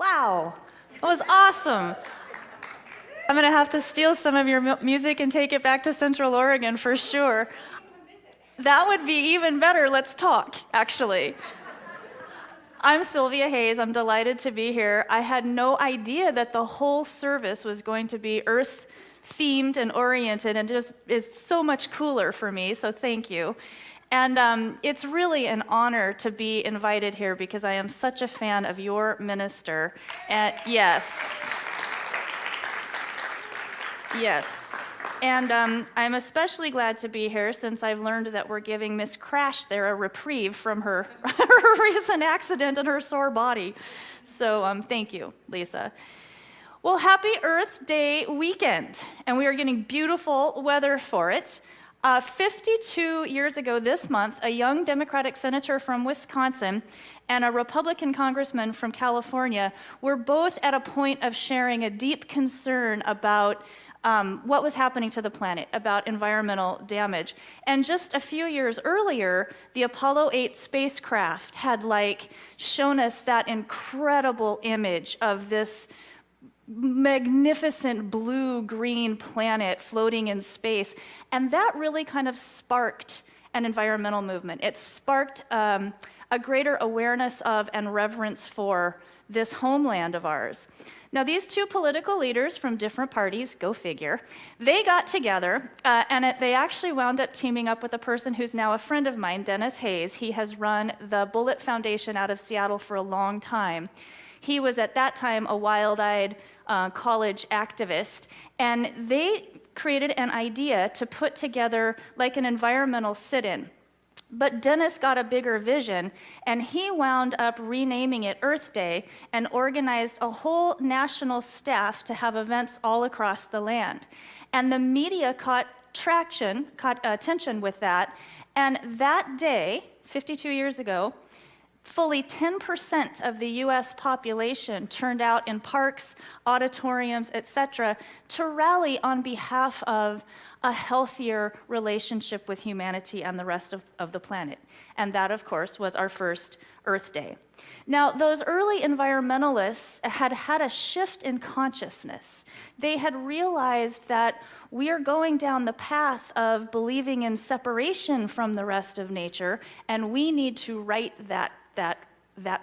Wow, that was awesome. I'm going to have to steal some of your music and take it back to Central Oregon for sure. That would be even better. Let's talk, actually. I'm Sylvia Hayes. I'm delighted to be here. I had no idea that the whole service was going to be Earth-themed and oriented, and just is so much cooler for me, so thank you. And it's really an honor to be invited here because I am such a fan of your minister. And yes. Yes. And I'm especially glad to be here since I've learned that we're giving Miss Crash there a reprieve from her recent accident and her sore body. So thank you, Lisa. Well, happy Earth Day weekend. And we are getting beautiful weather for it. 52 years ago this month, a young Democratic senator from Wisconsin and a Republican congressman from California were both at a point of sharing a deep concern about what was happening to the planet, about environmental damage. And just a few years earlier, the Apollo 8 spacecraft had shown us that incredible image of this magnificent blue-green planet floating in space. And that really kind of sparked an environmental movement. It sparked a greater awareness of and reverence for this homeland of ours. Now, these two political leaders from different parties, go figure, they got together, and they actually wound up teaming up with a person who's now a friend of mine, Dennis Hayes. He has run the Bullitt Foundation out of Seattle for a long time. He was at that time a wild-eyed college activist, and they created an idea to put together an environmental sit-in. But Dennis got a bigger vision, and he wound up renaming it Earth Day and organized a whole national staff to have events all across the land. And the media caught attention with that, and that day, 52 years ago, fully 10% of the US population turned out in parks, auditoriums, etc., to rally on behalf of a healthier relationship with humanity and the rest of the planet. And that, of course, was our first Earth Day. Now, those early environmentalists had had a shift in consciousness. They had realized that we are going down the path of believing in separation from the rest of nature, and we need to right that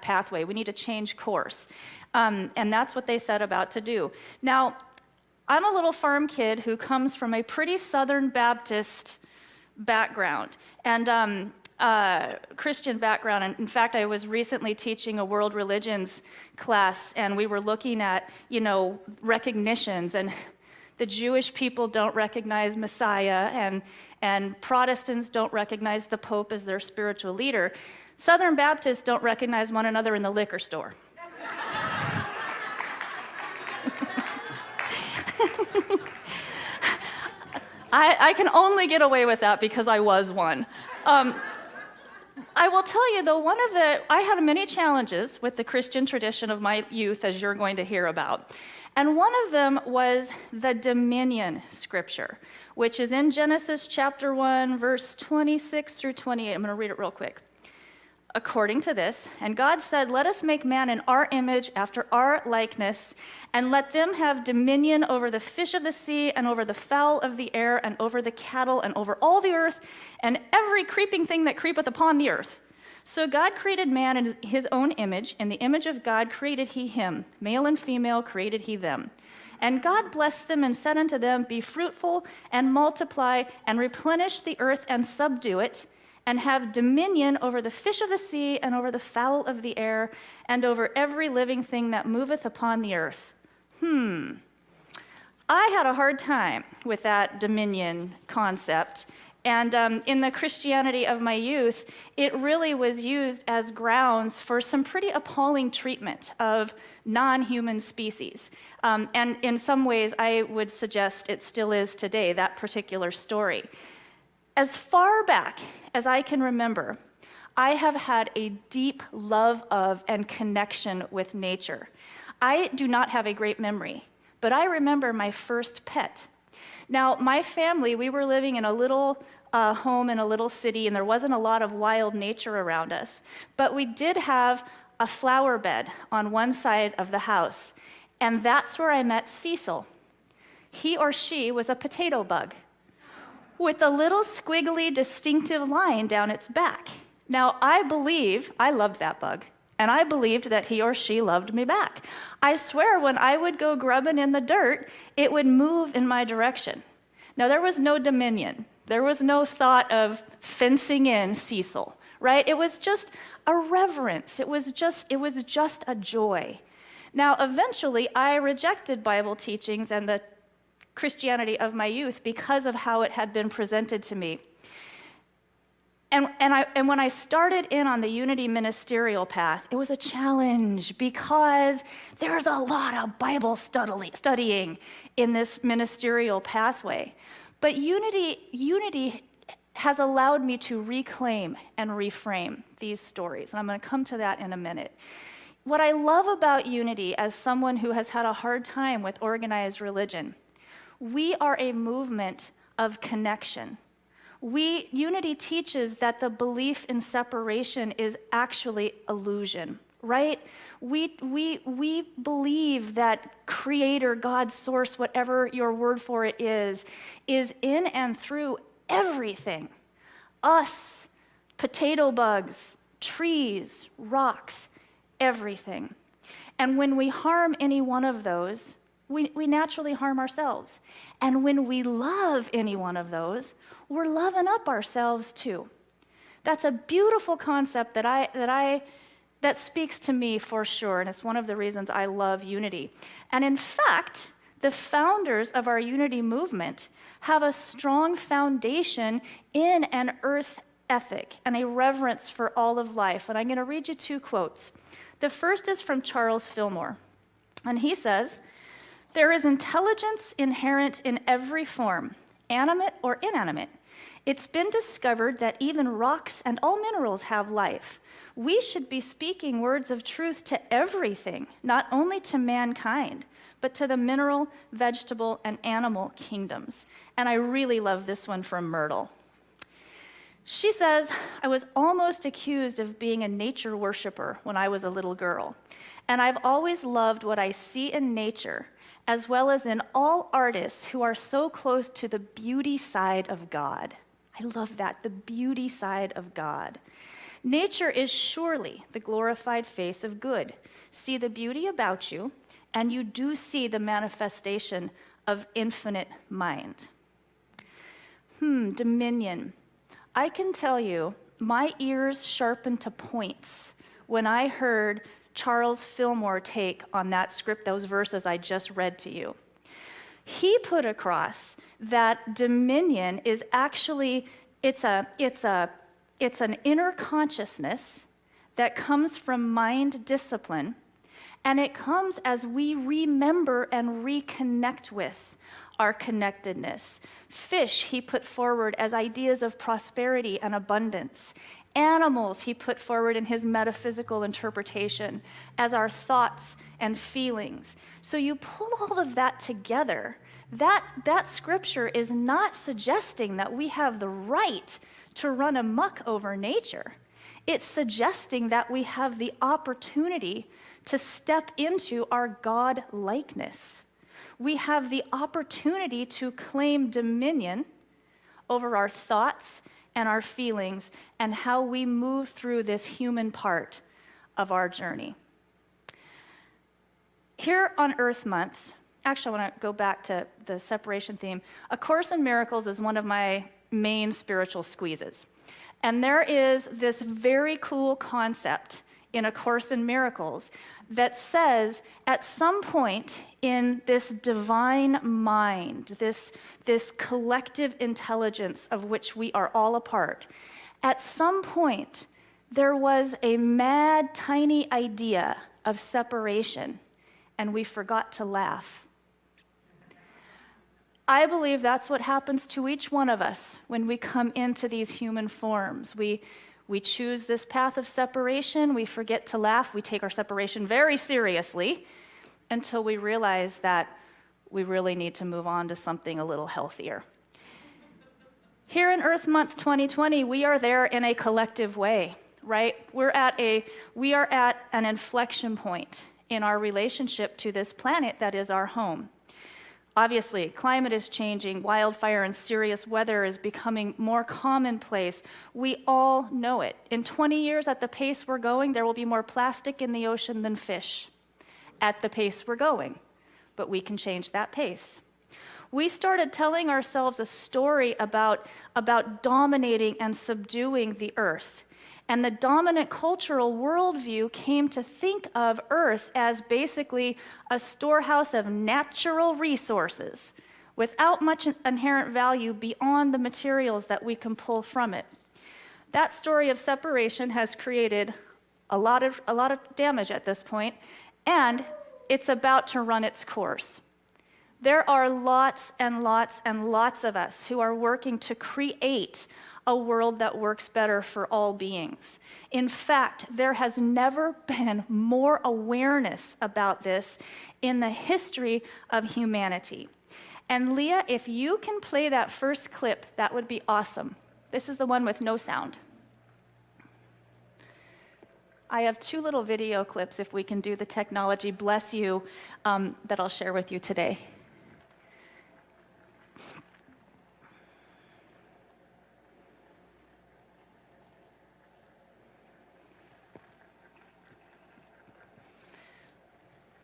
pathway. We need to change course. And that's what they set about to do. Now, I'm a little farm kid who comes from a pretty Southern Baptist background and Christian background. And in fact, I was recently teaching a world religions class, and we were looking at, recognitions, and the Jewish people don't recognize Messiah, and Protestants don't recognize the Pope as their spiritual leader. Southern Baptists don't recognize one another in the liquor store. I can only get away with that because I was one. I will tell you, though, I had many challenges with the Christian tradition of my youth, as you're going to hear about. And one of them was the dominion scripture, which is in Genesis chapter 1, verse 26 through 28. I'm going to read it real quick. According to this, and God said, "Let us make man in our image, after our likeness, and let them have dominion over the fish of the sea, and over the fowl of the air, and over the cattle, and over all the earth, and every creeping thing that creepeth upon the earth." So God created man in his own image. In the image of God created he him. Male and female created he them. And God blessed them and said unto them, "Be fruitful and multiply, and replenish the earth and subdue it, and have dominion over the fish of the sea, and over the fowl of the air, and over every living thing that moveth upon the earth." I had a hard time with that dominion concept. And in the Christianity of my youth, it really was used as grounds for some pretty appalling treatment of non-human species. And in some ways, I would suggest it still is today, that particular story. As far back as I can remember, I have had a deep love of and connection with nature. I do not have a great memory, but I remember my first pet. Now, my family, we were living in a little home in a little city, and there wasn't a lot of wild nature around us. But we did have a flower bed on one side of the house, and that's where I met Cecil. He or she was a potato bug with a little squiggly, distinctive line down its back. Now, I loved that bug, and I believed that he or she loved me back. I swear, when I would go grubbing in the dirt, it would move in my direction. Now, there was no dominion. There was no thought of fencing in Cecil, right? It was just a reverence. It was just a joy. Now, eventually, I rejected Bible teachings and the Christianity of my youth because of how it had been presented to me. And when I started in on the Unity ministerial path, it was a challenge because there's a lot of Bible studying in this ministerial pathway. But Unity has allowed me to reclaim and reframe these stories, and I'm going to come to that in a minute. What I love about Unity, as someone who has had a hard time with organized religion, we are a movement of connection. Unity teaches that the belief in separation is actually illusion, right? We believe that Creator, God, Source, whatever your word for it is in and through everything. Us, potato bugs, trees, rocks, everything. And when we harm any one of those, we naturally harm ourselves. And when we love any one of those, we're loving up ourselves too. That's a beautiful concept that speaks to me for sure, and it's one of the reasons I love Unity. And in fact, the founders of our Unity movement have a strong foundation in an earth ethic and a reverence for all of life. And I'm going to read you two quotes. The first is from Charles Fillmore, and he says, "There is intelligence inherent in every form, animate or inanimate. It's been discovered that even rocks and all minerals have life. We should be speaking words of truth to everything, not only to mankind, but to the mineral, vegetable, and animal kingdoms." And I really love this one from Myrtle. She says, "I was almost accused of being a nature worshiper when I was a little girl, and I've always loved what I see in nature, as well as in all artists who are so close to the beauty side of God." I love that, the beauty side of God. "Nature is surely the glorified face of good. See the beauty about you, and you do see the manifestation of infinite mind." Dominion. I can tell you, my ears sharpened to points when I heard Charles Fillmore take on that script, those verses I just read to you. He put across that dominion is actually, it's an inner consciousness that comes from mind discipline, and it comes as we remember and reconnect with our connectedness. Fish he put forward as ideas of prosperity and abundance. Animals he put forward in his metaphysical interpretation as our thoughts and feelings. So you pull all of that together, that scripture is not suggesting that we have the right to run amok over nature. It's suggesting that we have the opportunity to step into our God-likeness. We have the opportunity to claim dominion over our thoughts and our feelings and how we move through this human part of our journey. Here on Earth Month, actually I want to go back to the separation theme. A Course in Miracles is one of my main spiritual squeezes. And there is this very cool concept in A Course in Miracles that says at some point in this divine mind, this collective intelligence of which we are all a part, at some point there was a mad, tiny idea of separation, and we forgot to laugh. I believe that's what happens to each one of us when we come into these human forms. We choose this path of separation, we forget to laugh, we take our separation very seriously until we realize that we really need to move on to something a little healthier. Here in Earth Month 2020, we are there in a collective way. right? We are at an inflection point in our relationship to this planet that is our home. Obviously, climate is changing, wildfire and serious weather is becoming more commonplace. We all know it. In 20 years, at the pace we're going, there will be more plastic in the ocean than fish, at the pace we're going. But we can change that pace. We started telling ourselves a story about dominating and subduing the earth. And the dominant cultural worldview came to think of Earth as basically a storehouse of natural resources without much inherent value beyond the materials that we can pull from it. That story of separation has created a lot of damage at this point, and it's about to run its course. There are lots and lots and lots of us who are working to create a world that works better for all beings. In fact, there has never been more awareness about this in the history of humanity. And Leah, if you can play that first clip, that would be awesome. This is the one with no sound. I have 2 little video clips, if we can do the technology, bless you, that I'll share with you today.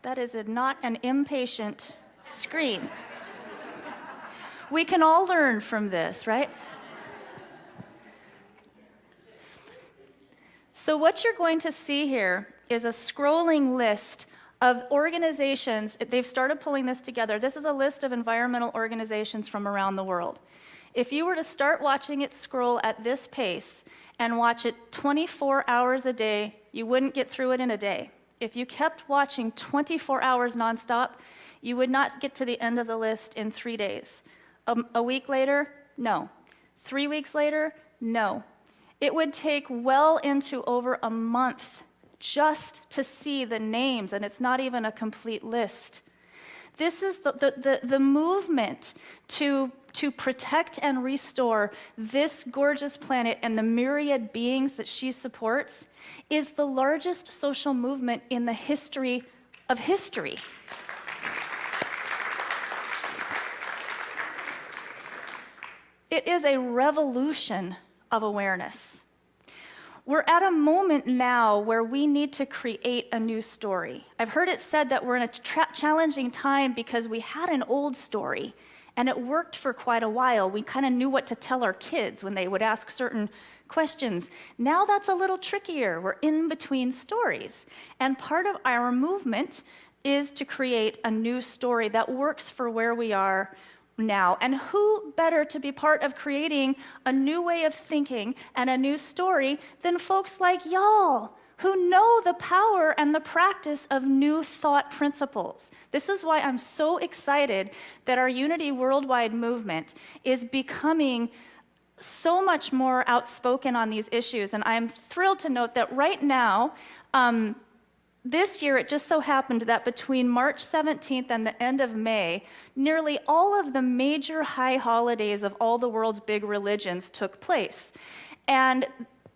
That is not an impatient screen. We can all learn from this, right? So what you're going to see here is a scrolling list of organizations. They've started pulling this together. This is a list of environmental organizations from around the world. If you were to start watching it scroll at this pace and watch it 24 hours a day, you wouldn't get through it in a day. If you kept watching 24 hours nonstop, you would not get to the end of the list in 3 days. A week later, no. 3 weeks later, no. It would take well into over a month just to see the names, and it's not even a complete list. This is the movement to protect and restore this gorgeous planet and the myriad beings that she supports is the largest social movement in the history of history. It is a revolution of awareness. We're at a moment now where we need to create a new story. I've heard it said that we're in a challenging time because we had an old story and it worked for quite a while. We kind of knew what to tell our kids when they would ask certain questions. Now that's a little trickier. We're in between stories. And part of our movement is to create a new story that works for where we are now. And who better to be part of creating a new way of thinking and a new story than folks like y'all, who know the power and the practice of new thought principles. This is why I'm so excited that our Unity Worldwide movement is becoming so much more outspoken on these issues. And I'm thrilled to note that right now, this year, it just so happened that between March 17th and the end of May, nearly all of the major high holidays of all the world's big religions took place. And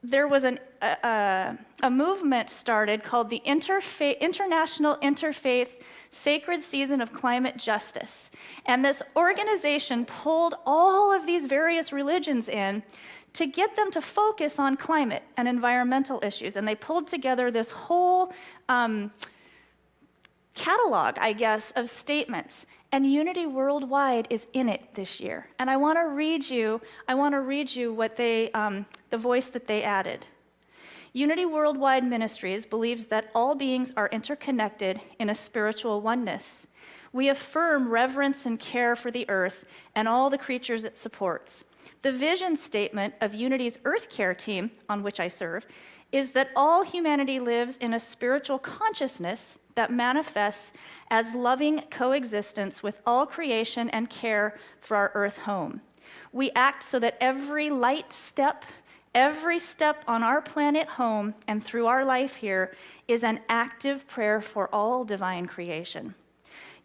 there was a movement started called the International Interfaith Sacred Season of Climate Justice. And this organization pulled all of these various religions in to get them to focus on climate and environmental issues. And they pulled together this whole catalog, I guess, of statements. And Unity Worldwide is in it this year. And I want to read you what they, the voice that they added. Unity Worldwide Ministries believes that all beings are interconnected in a spiritual oneness. We affirm reverence and care for the earth and all the creatures it supports. The vision statement of Unity's Earth Care team, on which I serve, is that all humanity lives in a spiritual consciousness that manifests as loving coexistence with all creation and care for our earth home. We act so that every step on our planet home and through our life here is an active prayer for all divine creation.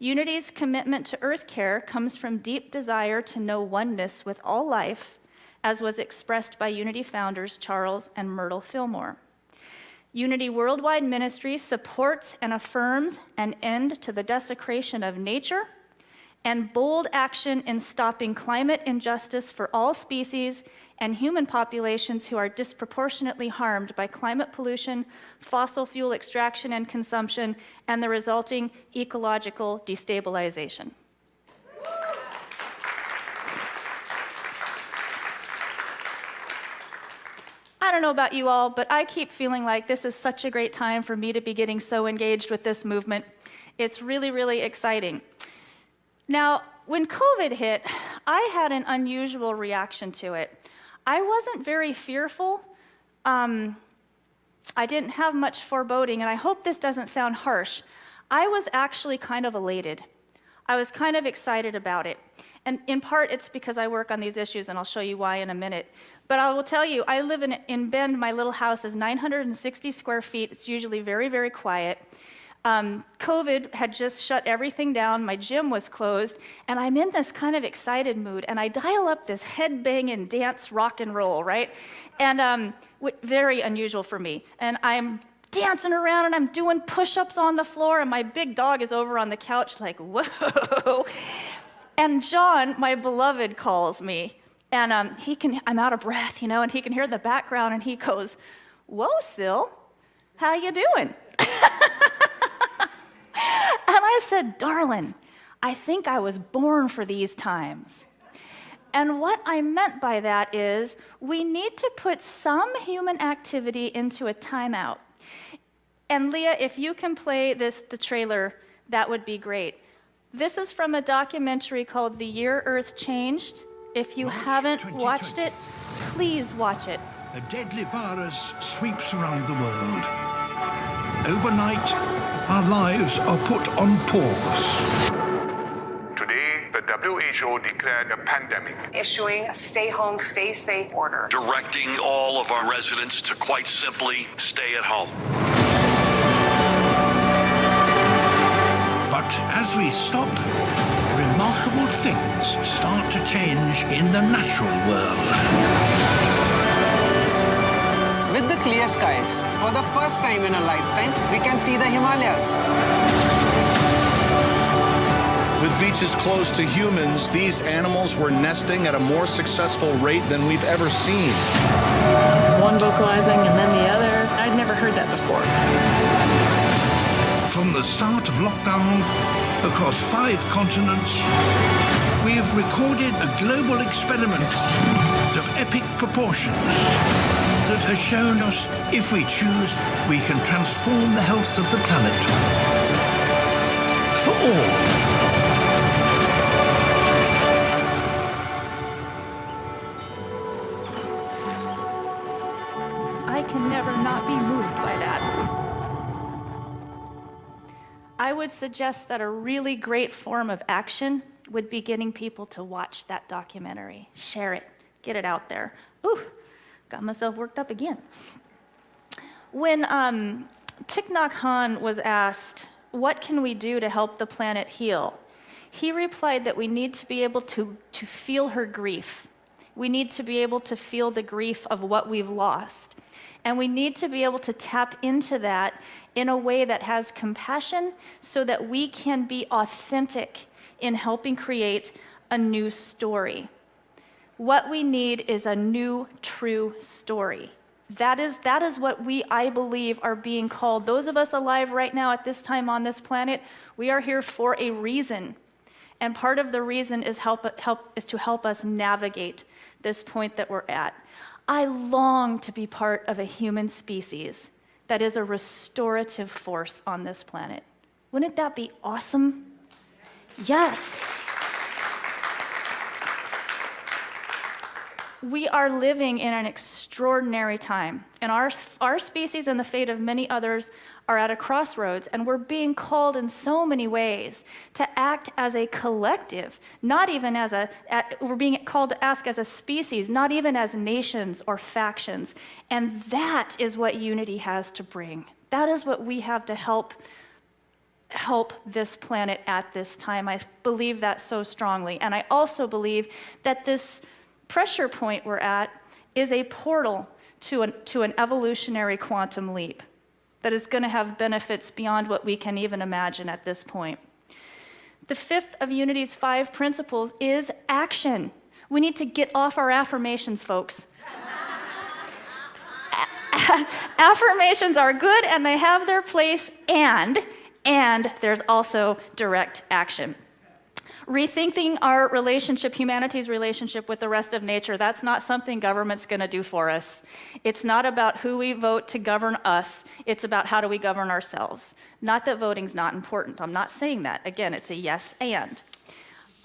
Unity's commitment to earth care comes from deep desire to know oneness with all life, as was expressed by Unity founders Charles and Myrtle Fillmore. Unity Worldwide Ministry supports and affirms an end to the desecration of nature and bold action in stopping climate injustice for all species and human populations who are disproportionately harmed by climate pollution, fossil fuel extraction and consumption, and the resulting ecological destabilization. I don't know about you all, but I keep feeling like this is such a great time for me to be getting so engaged with this movement. It's really, really exciting. Now, when COVID hit, I had an unusual reaction to it. I wasn't very fearful. I didn't have much foreboding, and I hope this doesn't sound harsh. I was actually kind of elated. I was kind of excited about it. And in part, it's because I work on these issues, and I'll show you why in a minute. But I will tell you, I live in Bend. My little house is 960 square feet. It's usually very, very quiet. COVID had just shut everything down. My gym was closed, and I'm in this kind of excited mood, and I dial up this head-banging dance rock and roll, right? And very unusual for me. And I'm dancing around, and I'm doing push-ups on the floor, and my big dog is over on the couch like, whoa. And John, my beloved, calls me, and I'm out of breath, and he can hear the background, and he goes, "Whoa, Sil, how you doing?" And I said, "Darling, I think I was born for these times." And what I meant by that is we need to put some human activity into a timeout. And Leah, if you can play the trailer, that would be great. This is from a documentary called The Year Earth Changed. If you haven't watched it, please watch it. A deadly virus sweeps around the world. Overnight, our lives are put on pause. Today, the WHO declared a pandemic, issuing a stay home, stay safe order, directing all of our residents to quite simply stay at home. But as we stop, remarkable things start to change in the natural world. With the clear skies, for the first time in a lifetime, we can see the Himalayas. With beaches closed to humans, these animals were nesting at a more successful rate than we've ever seen. One vocalizing and then the other. I'd never heard that before. From the start of lockdown, across 5 continents, we have recorded a global experiment of epic proportions that has shown us, if we choose, we can transform the health of the planet. For all. I can never not be moved by that. I would suggest that a really great form of action would be getting people to watch that documentary. Share it. Get it out there. Ooh, got myself worked up again. When Thich Nhat Hanh was asked, what can we do to help the planet heal? He replied that we need to be able to feel her grief. We need to be able to feel the grief of what we've lost. And we need to be able to tap into that in a way that has compassion so that we can be authentic in helping create a new story. What we need is a new, true story. That is what we, I believe, are being called. Those of us alive right now at this time on this planet, we are here for a reason. And part of the reason is to help us navigate this point that we're at. I long to be part of a human species that is a restorative force on this planet. Wouldn't that be awesome? Yes. We are living in an extraordinary time, and our species and the fate of many others are at a crossroads, and we're being called in so many ways to act as a collective, not even we're being called to act as a species, not even as nations or factions, and that is what unity has to bring. That is what we have to help this planet at this time. I believe that so strongly, and I also believe that this pressure point we're at is a portal to an evolutionary quantum leap. that is going to have benefits beyond what we can even imagine at this point. The fifth of Unity's 5 principles is action. We need to get off our affirmations, folks. Affirmations are good and they have their place, and there's also direct action. Rethinking our relationship, humanity's relationship with the rest of nature, that's not something government's going to do for us. It's not about who we vote to govern us. It's about how do we govern ourselves. Not that voting's not important. I'm not saying that. Again, it's a yes and.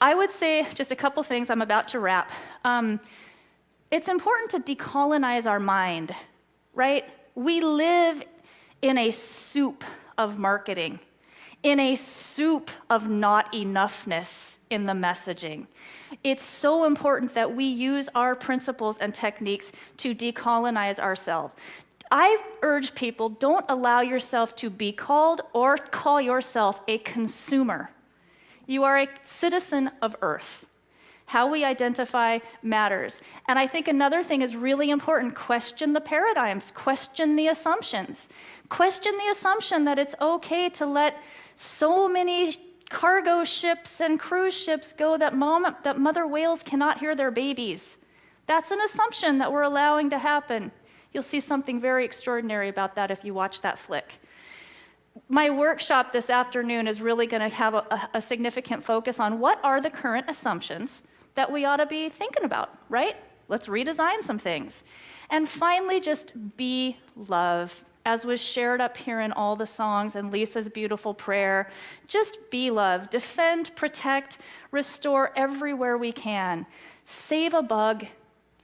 I would say just a couple things. I'm about to wrap. It's important to decolonize our mind, right? We live in a soup of marketing, in a soup of not enoughness in the messaging. It's so important that we use our principles and techniques to decolonize ourselves. I urge people, don't allow yourself to be called or call yourself a consumer. You are a citizen of Earth. How we identify matters. And I think another thing is really important. Question the paradigms. Question the assumptions. Question the assumption that it's okay to let so many cargo ships and cruise ships go that mother whales cannot hear their babies. That's an assumption that we're allowing to happen. You'll see something very extraordinary about that if you watch that flick. My workshop this afternoon is really going to have a significant focus on what are the current assumptions that we ought to be thinking about, right? Let's redesign some things. And finally, just be love. As was shared up here in all the songs and Lisa's beautiful prayer, just be love. Defend, protect, restore everywhere we can. Save a bug,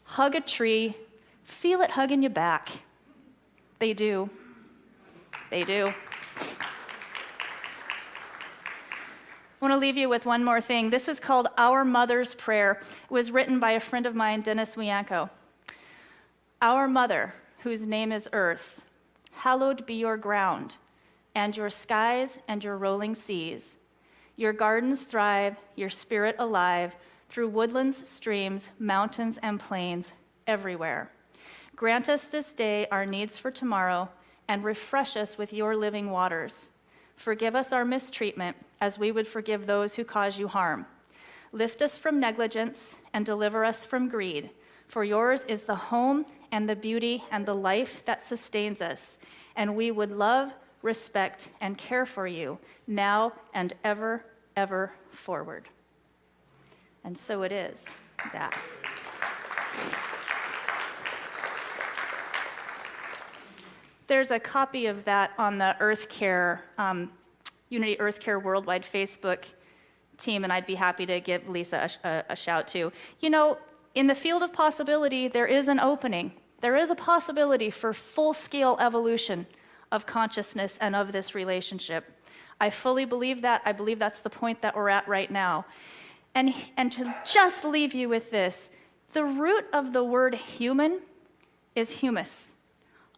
hug a tree, feel it hugging you back. They do. They do. I want to leave you with one more thing. This is called Our Mother's Prayer. It was written by a friend of mine, Dennis Wianco. Our Mother, whose name is Earth, hallowed be your ground, and your skies and your rolling seas. Your gardens thrive, your spirit alive, through woodlands, streams, mountains, and plains, everywhere. Grant us this day our needs for tomorrow, and refresh us with your living waters. Forgive us our mistreatment, as we would forgive those who cause you harm. Lift us from negligence, and deliver us from greed, for yours is the home and the beauty and the life that sustains us, and we would love, respect, and care for you now and ever, ever forward. And so it is that. There's a copy of that on the Earth Care, Unity Earth Care Worldwide Facebook team, and I'd be happy to give Lisa a shout too. You know, in the field of possibility, there is an opening. There is a possibility for full-scale evolution of consciousness and of this relationship. I fully believe that. I believe that's the point that we're at right now. And to just leave you with this, the root of the word human is humus,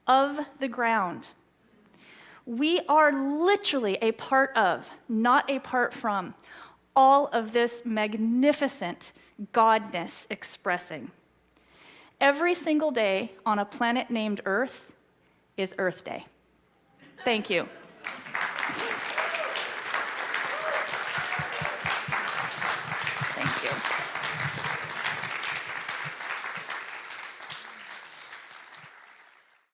of the ground. We are literally a part of, not a part from, all of this magnificent godness expressing. Every single day on a planet named Earth is Earth Day. Thank you.